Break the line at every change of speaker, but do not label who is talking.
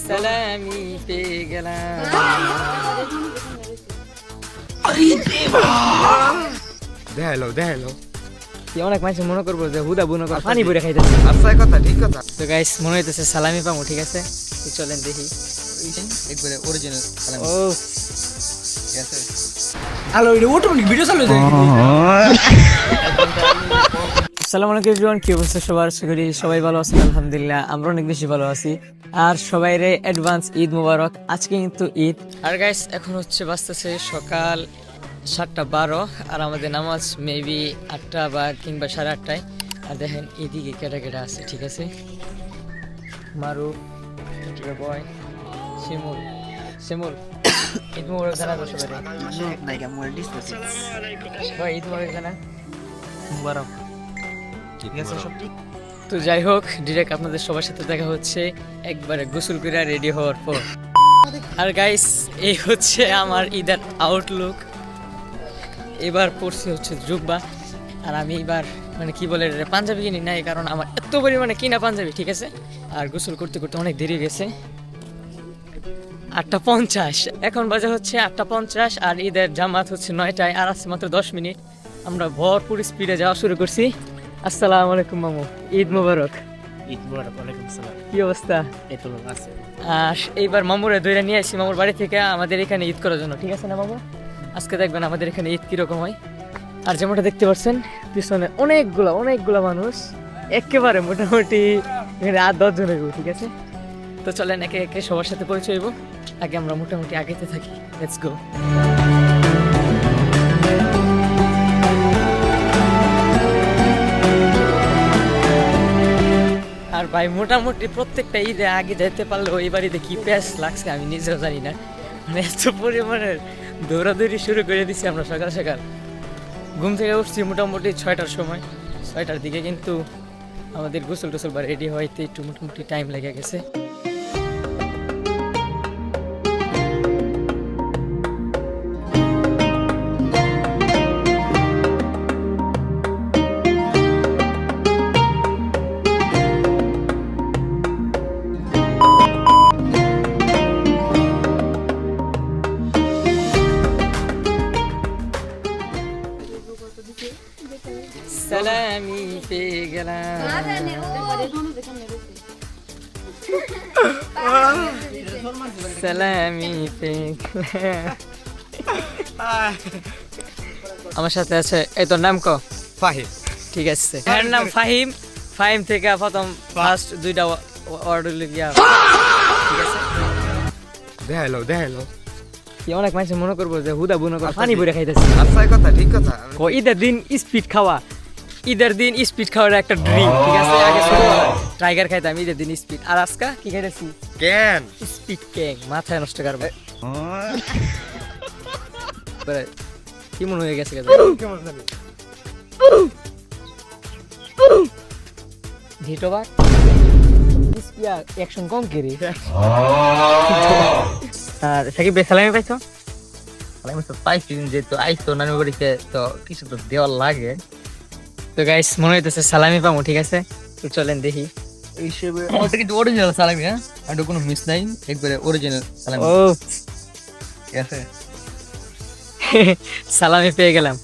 সালামি পেয়ে গেলাম।
দেখাইলো
অনেক মানুষ মনে করবো যে হুদা বুনো করে পানি ভরে খাইতেছে।
আচ্ছা কথা ঠিক কথা।
তো গাইস মনে হইতেছে সালামি পাবো, ঠিক আছে তো চলেন দেখি।
একবারে অরিজিনাল সালামি।
ও
ঠিক আছে।
হ্যালো, এটা অটোমেটিক ভিডিও চালু হয়ে যায়।
আসসালামু আলাইকুম এভরিওয়ান, কি অবস্থা সবার? আশা করি সবাই ভালো আছেন। আলহামদুলিল্লাহ আমরা অনেক বেশি ভালো আছি। আর সবাই রে অ্যাডভান্স ঈদ মুবারক। আজকে কিন্তু ঈদ। আর গাইস এখন হচ্ছে বাজতেছে সকাল 7:12 আর আমাদের নামাজ মেবি 8টা বা কিংবা 8:30টায়। আর দেখেন এদিকে কেটা কেটা আছে, ঠিক আছে, মারু, বয়, শিমুল শিমুল ঈদ মুবারক জানা তো সবাই। ভাই ঈদ মুবারক জানা মুবারক।
ঠিক আছে সব ঠিক।
তো যাই হোক, ডিরেক্ট আপনাদের সবার সাথে দেখা হচ্ছে একবারে গোসল করে রেডি হওয়ার পর। আর গাইস এই হচ্ছে আমার ঈদের আউটলুক। এবার পড়ছি হচ্ছে জুব্বা, আর আমি এবার মানে কি বলে পাঞ্জাবি কিনি নাই, কারণ আমার এত পরিমাণে কিনা পাঞ্জাবি, ঠিক আছে। আর গোসল করতে করতে অনেক দেরি গেছে, 8:50 এখন বাজে হচ্ছে 8:50। আর ঈদের জামাত হচ্ছে 9টায়, আর আছে মাত্র 10 মিনিট। আমরা ভরপুর স্পিডে যাওয়া শুরু করছি। আসসালামু আলাইকুম মামু, ঈদ মুবারক।
ঈদ মুবারক। ওয়ালাইকুম আসসালাম।
কি অবস্থা?
এই তো আছে।
আর এইবার মামুরে দইরা নিয়ে আসি মামুর বাড়ি থেকে আমাদের এখানে ঈদ করার জন্য, ঠিক আছে না মামু? আজকে দেখবেন আমাদের এখানে ঈদ কিরকম হয়। আর যেমনটা দেখতে পাচ্ছেন পিছনে অনেকগুলা মানুষ, একেবারে মোটামুটি এখানে 8-10 জন হইব, ঠিক আছে। তো চলেন একে একে সবার সাথে পরিচয় হইব। আগে আমরা মোটামুটি আগেতে থাকি, লেটস গো। আর ভাই মোটামুটি প্রত্যেকটা ঈদে আগে যেতে পারলেও এই বাড়িতে কি প্যাস লাগছে আমি নিজেও জানি না। মানে এত পরিমাণে দৌড়াদৌড়ি শুরু করে দিছি আমরা সকাল সকাল। ঘুম থেকে উঠছি মোটামুটি 6টার সময়, 6টার দিকে, কিন্তু আমাদের গোসল টোসল বা রেডি হইতে একটু মোটামুটি টাইম লেগে গেছে। সালামি পেয়ে গেলাম। সালামি পেয়ে গেলাম। আমার সাথে আছে, এই তোর নাম ক?
ফাহিম।
ঠিক আছে, এর নাম ফাহিম। ফাহিম থেকে প্রথম ফার্স্ট দুইটা ওয়ার্ড লিখিয়া, ঠিক আছে।
দেখাইলো
কি অনেক মানুষ মনে করবো যে হুদা বুনো করে পানি ভরে খাইতেছে।
আচ্ছা কথা ঠিক কথা।
ঈদের দিন স্পিড খাওয়া, ঈদের দিন স্পিড খাওয়ার একটা ড্রিম, ঠিক আছে। আগে টাইগার খাইতাম, ঈদের দিন স্পিড। আর আজকে কি খাইতেছি?
কেন
স্পিড ক্যাং। মাথায় নষ্ট করবে কি মনে হয়ে গেছে?
কেমন জানি
ভিটোবার অ্যাকশন কম কেরি। আর সাকিব ভাই সালামি পাইছো?
আমি তো পাইছি, যেহেতু আইসো নানি বাড়িতে তো কিছু তো দেওয়ার লাগে।
তো গাইস মনে হইতেছে সালামি পাবো, ঠিক আছে তো চলেন দেখি।
এই হিসেবে ওটা কিন্তু অরিজিনাল সালামি, হ্যাঁ, আর কোনো মিস নাই, একবারে অরিজিনাল সালামি।
ও
ঠিক আছে।
সালামি পেয়ে গেলাম।